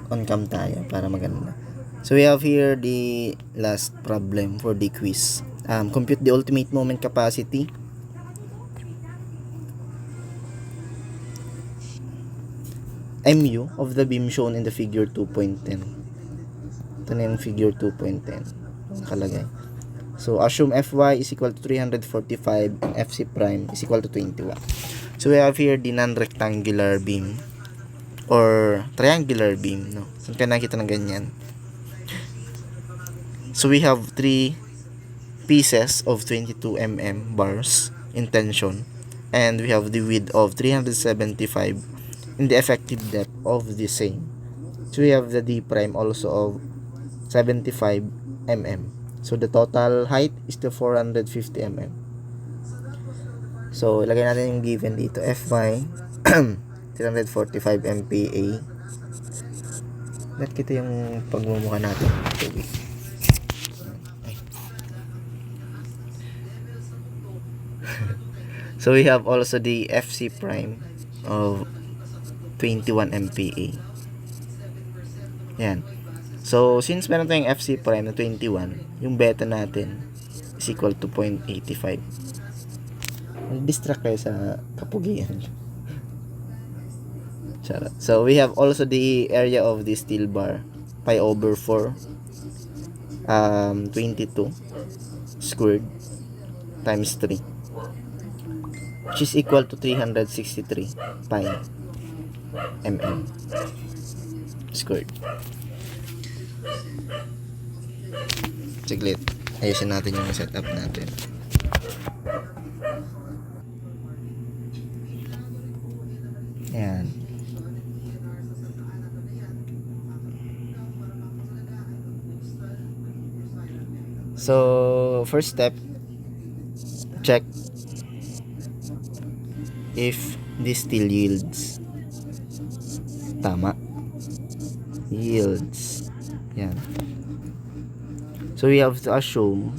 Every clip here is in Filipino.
on cam tayo para maganda. So we have here the last problem for the quiz. Compute the ultimate moment capacity mu of the beam shown in the figure 2.10. Ito na yung figure 2.10 nakalagay. So assume Fy is equal to 345 and Fc prime is equal to 21. So we have here the non-rectangular beam or triangular beam, no? Saan ka nakita ng ganyan? So we have 3 pieces of 22 mm bars in tension, and we have the width of 375 and the effective depth of the same. So we have the d prime also of 75 mm. So the total height is the 450 mm. So ilagay natin yung given dito, Fy 345 MPa. Let kita yung pagmumukha natin. So we have also the Fc prime of 21 MPa. Yan. So since meron tayong Fc prime na 21, yung beta natin is equal to 0.85. Distract kayo sa kapugian. Charot. So we have also the area of the steel bar, pi over 4 22 squared times 3, which is equal to 363 pi mm squared. Siglit, ayusin natin yung setup natin. Ayan. So first step, check if this still yields. Tama, yields. Yan. So we have to assume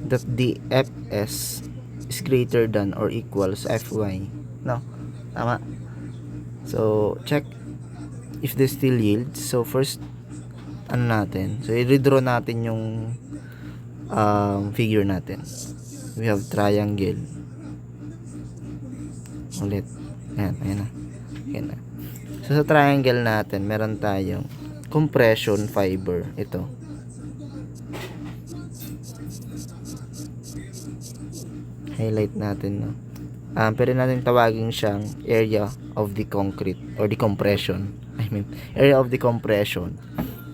that the Fs is greater than or equals Fy. No, tama. So check if this still yields. So first, ano natin, so i-redraw natin yung figure natin. We have triangle ulit. Ayan na. Ayan na. So sa triangle natin, meron tayong compression fiber. Ito. Highlight natin, no? Pwede natin tawagin siyang area of the concrete or the compression. Area of the compression.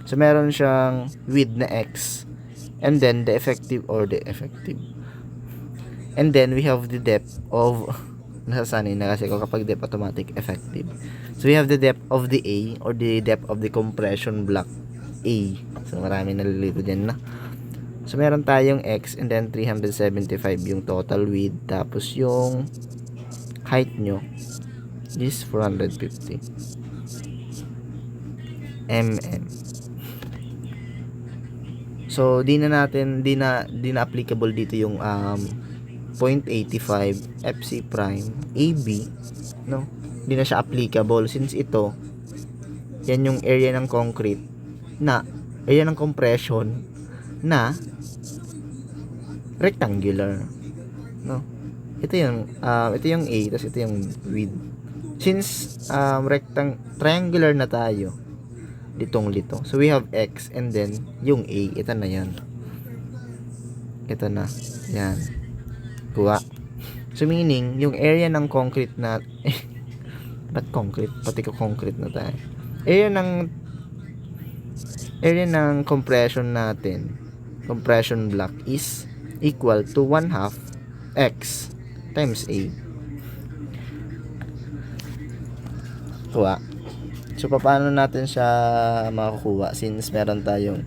So meron siyang width na x, and then the effective. And then we have the depth of nasasanay na kasi ko kapag depth automatic effective. So we have the depth of the A or the depth of the compression block A. So marami nalilito dyan na. So meron tayong x and then 375 yung total width, tapos yung height nyo is 450 mm. So di na applicable dito yung 0.85 Fc prime AB, no? Di na siya applicable since ito, yan yung area ng concrete na area ng compression na rectangular, no? Ito yung A, tapos ito yung width. Since triangular na tayo, litong-lito. So we have x and then yung A, ito na yan. Ito na. Yan. Kuha. So meaning, yung area ng concrete na ba't concrete? Pati ko concrete na tayo. Area ng compression natin, compression block is equal to 1/2 x times A. Kuha. So paano natin siya makukuha since meron tayong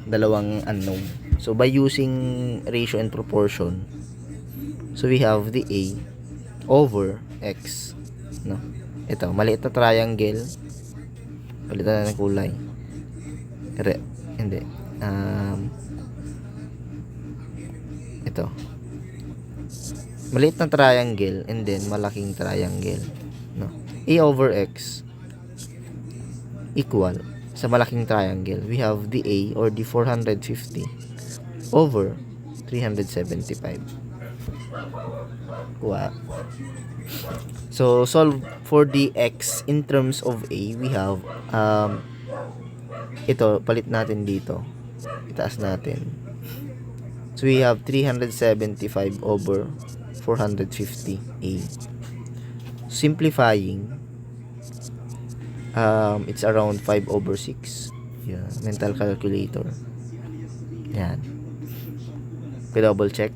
dalawang unknown. So by using ratio and proportion, so we have the A over x, no? Ito, maliit na triangle. Palitan na ng kulay. Hindi. Ito. maliit na triangle and then malaking triangle, no? A over x equal sa malaking triangle, we have the A or the 450 over 375. Kuha. So solve for the x in terms of A, we have ito, palit natin dito, itaas natin. So we have 375 over 450A. Simplifying, it's around 5 over 6. Yeah, mental calculator. Yan. Double check.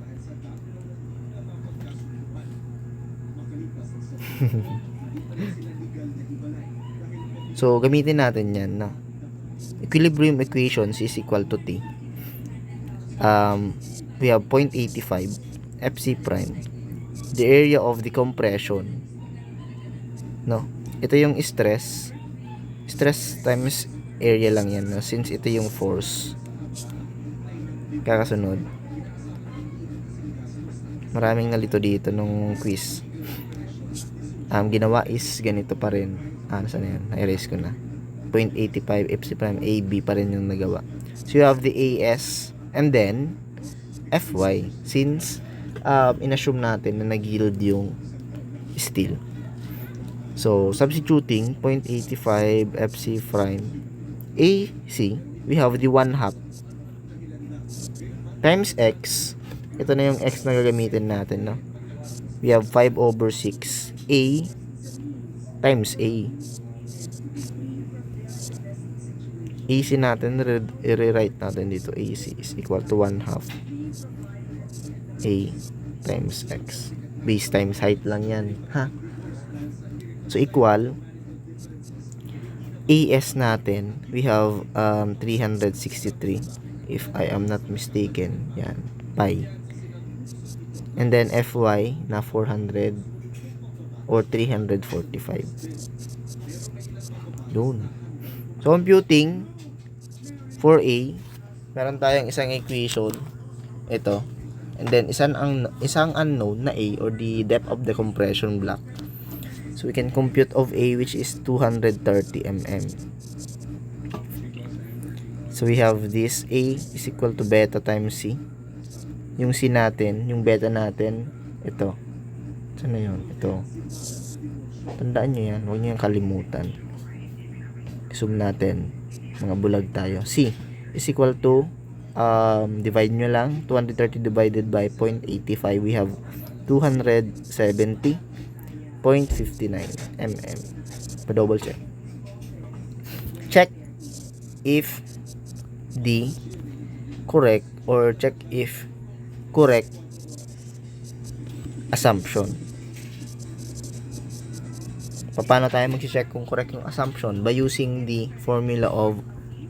So, gamitin natin yan, no? Equilibrium equations is equal to T. We have 0.85 Fc prime. The area of the compression, no? Ito yung stress. Stress times area lang yan, no? Since ito yung force. Kakasunod. Maraming nalito dito nung quiz. Ginawa is ganito pa rin. Saan na yan? Na-erase ko na. 0.85 Fc prime AB pa rin yung nagawa. So you have the AS and then Fy, since inassume natin na nag-yield yung steel. So substituting 0.85 Fc prime AC, we have the 1/2 times x. Ito na yung x na gagamitin natin, no? We have 5 over 6 A times A. AC natin, i-rewrite natin dito. AC is equal to 1/2 A times x. Base times height lang yan, ha? So equal AS natin, we have 363 if I am not mistaken. Yan, pi. And then Fy na 400 or 345. Doon. So computing for A, meron tayong isang equation, ito. And then isang unknown na A or the depth of the compression block. So we can compute of A, which is 230 mm. So we have this A is equal to beta times C. Yung C natin, yung beta natin, ito. Saan na yun? Ito. Tandaan nyo yan. Huwag nyo yung kalimutan. Zoom natin. Mga bulag tayo. C is equal to, divide nyo lang. 230 divided by 0.85. We have 270.59 mm. Pa-double check. Check if the correct or check if correct assumption. Paano tayo mag-check kung correct yung assumption? By using the formula of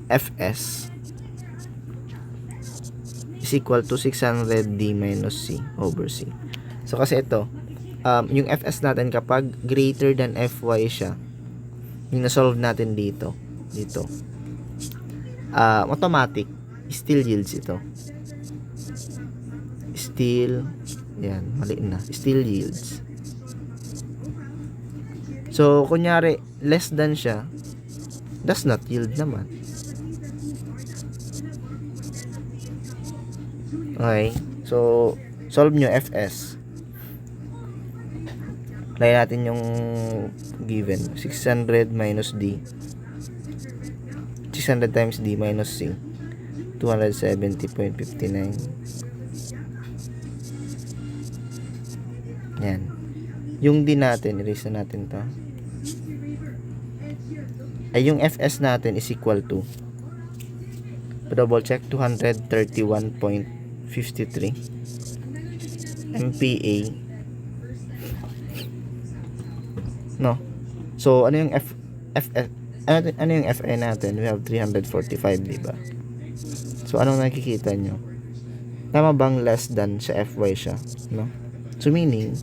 Fs is equal to 600D minus C over C. So kasi ito, yung Fs natin kapag greater than Fy siya, yung na-solve natin dito, automatic, still yields ito. Still, yan, mali na. Still yields. So, kunyari, less than siya, does not yield naman. Okay. So, solve nyo Fs. Apply natin yung given. 600 minus D. 600 times D minus C. 270.59. Yan. Yung D natin, erase na natin to. Ay, yung Fs natin is equal to, double check, 231.53 MPa. No. So, ano yung ano yung Fa natin? We have 345, diba? So, anong nakikita nyo? Tama bang less than sa Fy siya? No? So, meaning,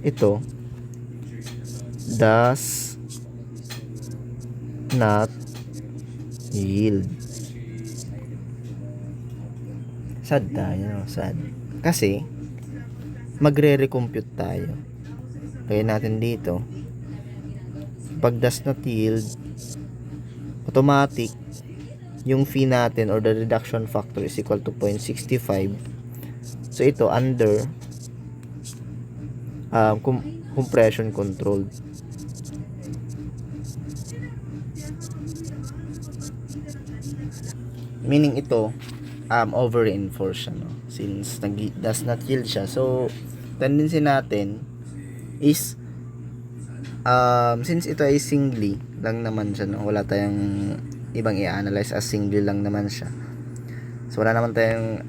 ito does not yield. Sad tayo, sad. Kasi, magre-recompute tayo. Kaya natin dito, pag does not yield, automatic, yung fee natin or the reduction factor is equal to 0.65. So ito under compression controlled. Meaning ito over reinforce siya, no? Since does not yield siya. So tendency natin is since ito ay singly lang naman siya, no? Wala tayong ibang i-analyze, as singly lang naman siya. So wala naman tayong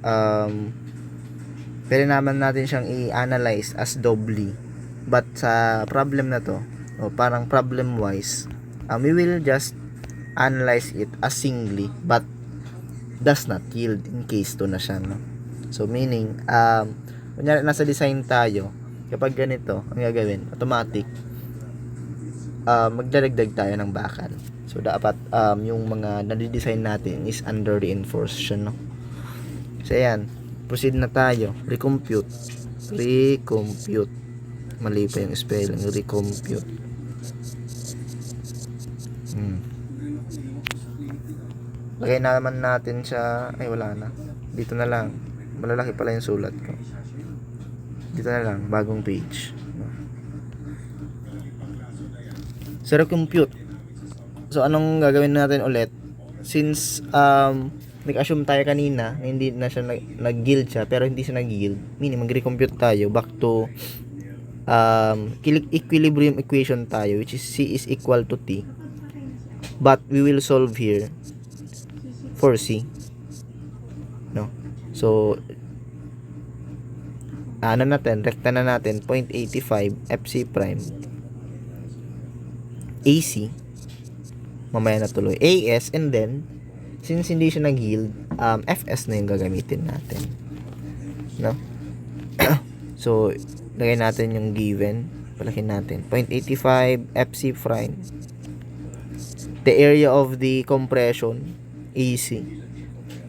pwede naman natin siyang i-analyze as doubly. But sa problem na to, o parang problem wise, we will just analyze it as singly but does not yield in case to na siya, no? So meaning kunyari nasa design tayo, kapag ganito ang gagawin, automatic magdadagdag tayo ng bakal. So dapat yung mga na-design natin is under reinforced siya, no? So ayan, proceed na tayo. Recompute. Mali pa yung spelling. Recompute. Lagay naman natin siya. Ay, wala na. Dito na lang. Malalaki pala yung sulat ko. Dito na lang, bagong page. So recompute. So anong gagawin natin ulit? Since nag-assume tayo kanina na hindi na siya nag-yield siya, pero hindi siya nag-yield, meaning mag-recompute tayo back to equilibrium equation tayo, which is C is equal to T, but we will solve here for C, no? So rekta na natin 0.85 FC prime AC, mamaya na tuloy AS, and then since hindi siya nag-yield, FS na yung gagamitin natin, no? So lagay natin yung given, palakin natin 0.85 FC prime, the area of the compression AC,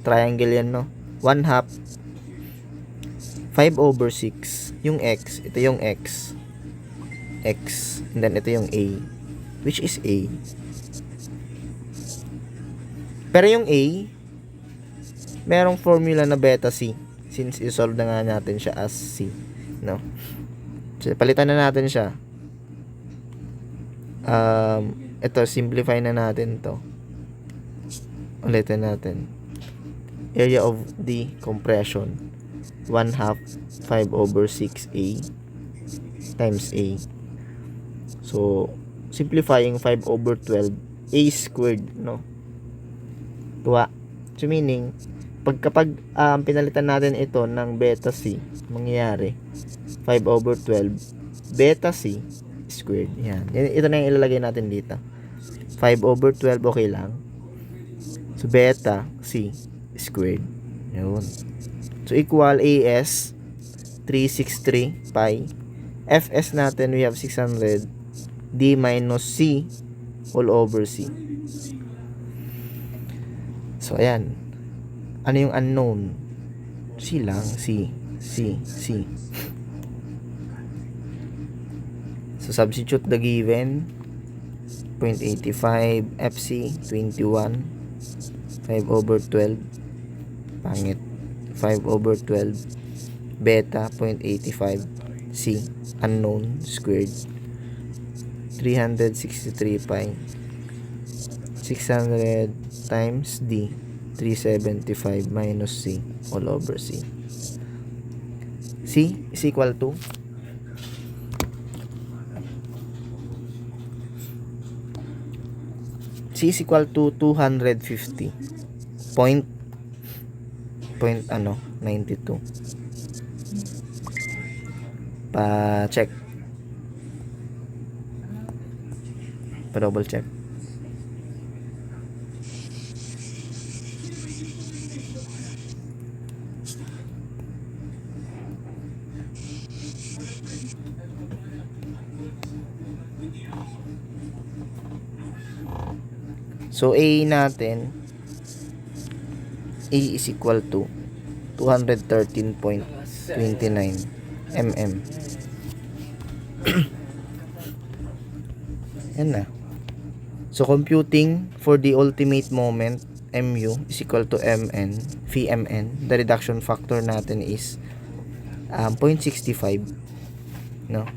triangle yan, no? 1/2 5/6 yung X, ito yung X, and then ito yung A, which is A. Pero yung A, merong formula na beta C, since isolve na nga natin siya as C, no? So, palitan na natin siya. Ito, simplify na natin to. Ulitin natin. Area of the compression 1/2 5/6 A times A. So simplifying 5/12 A squared, no? Tuwa. So meaning kapag pinalitan natin ito ng beta C, mangyayari 5/12 beta C squared. Yan. Ito na yung ilalagay natin dito. 5/12 okay lang. So beta C squared. Yun. So equal AS 363 pi. FS natin we have 600 D minus C all over C. So ayan. Ano yung unknown? C lang. C. So substitute the given 0.85 FC 21 5/12 pangit 5/12 beta 0.85 C unknown squared 363 pi 600 times D 375 minus C all over C. C is equal to C is equal to 250 point 92. Pa-check. Pa-double check. So A natin, A is equal to 213.29 mm. Yan na. So, computing for the ultimate moment, mu is equal to mn, Vmn. The reduction factor natin is 0.65. No?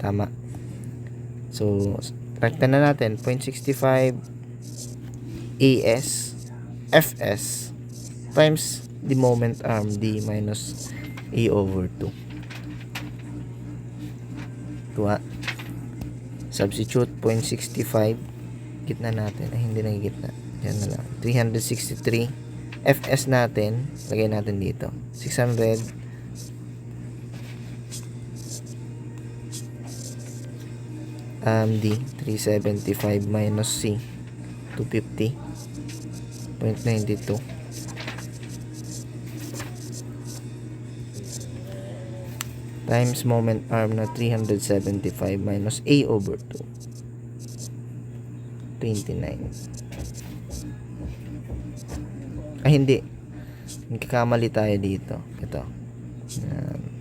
Tama. So, rekta na natin. 0.65 AS Fs times the moment arm D minus A over 2. Tuwa. Substitute 0.65. Gitna natin. Ay, hindi na gitna. Yan na lang. 363. Fs natin. Lagay natin dito. 600. D. 375 minus C. 250. 0.92. Times moment arm na 375 minus A over 2. 29. Ay, hindi. Nagkakamali tayo dito. Ito.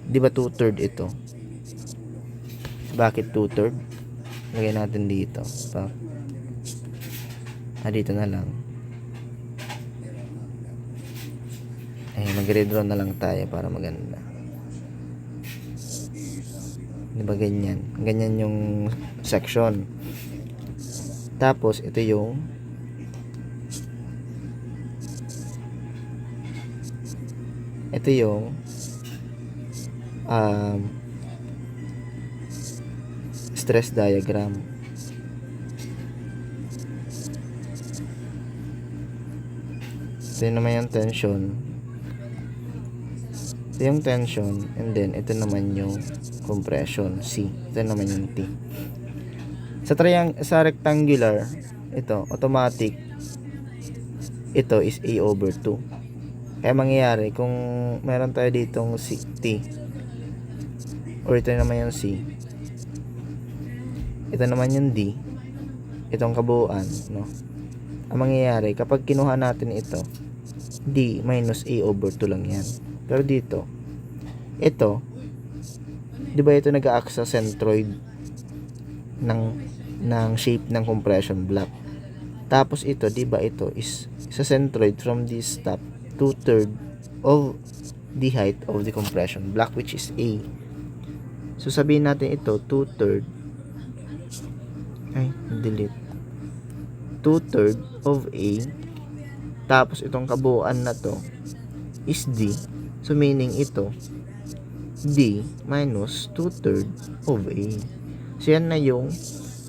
Di ba 2/3 ito? Bakit 2/3? Lagay natin dito. Dito na lang. Ay, mag-redraw na lang tayo para maganda. Diba ganyan? Ganyan yung section. Tapos, ito yung stress diagram. Ito naman yung tension. Ito yung tension. And then, ito naman yung compression, C. Ito naman yung T. Sa rectangular, ito, automatic, ito is A over 2. Kaya mangyayari, kung meron tayo ditong T, or ito naman yung C, ito naman yung D, itong kabuuan, no? Ang mangyayari, kapag kinuha natin ito, D minus A over 2 lang yan. Pero dito, ito, di ba ito nag-a-act sa centroid ng shape ng compression block. Tapos ito, di ba ito is sa centroid from this top 2/3 of the height of the compression block, which is A. So sabihin natin ito 2/3 delete 2/3 of A, tapos itong kabuuan na to is D. So meaning ito D minus 2/3 of A. So yan na yung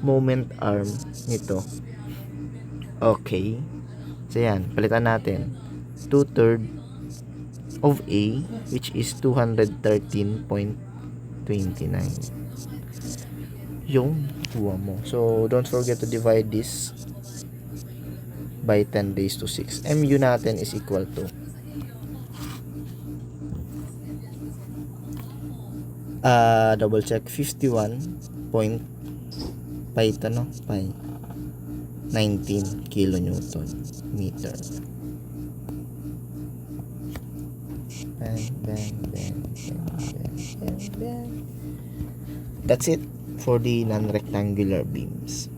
moment arm nito. Okay. So yan, palitan natin. 2/3 of A, which is 213.29. Yung kuha mo. So don't forget to divide this by 10 raised to 6. Mu natin is equal to double check, 51 pi 19 kilonewton meter. Bang. That's it for the non-rectangular beams.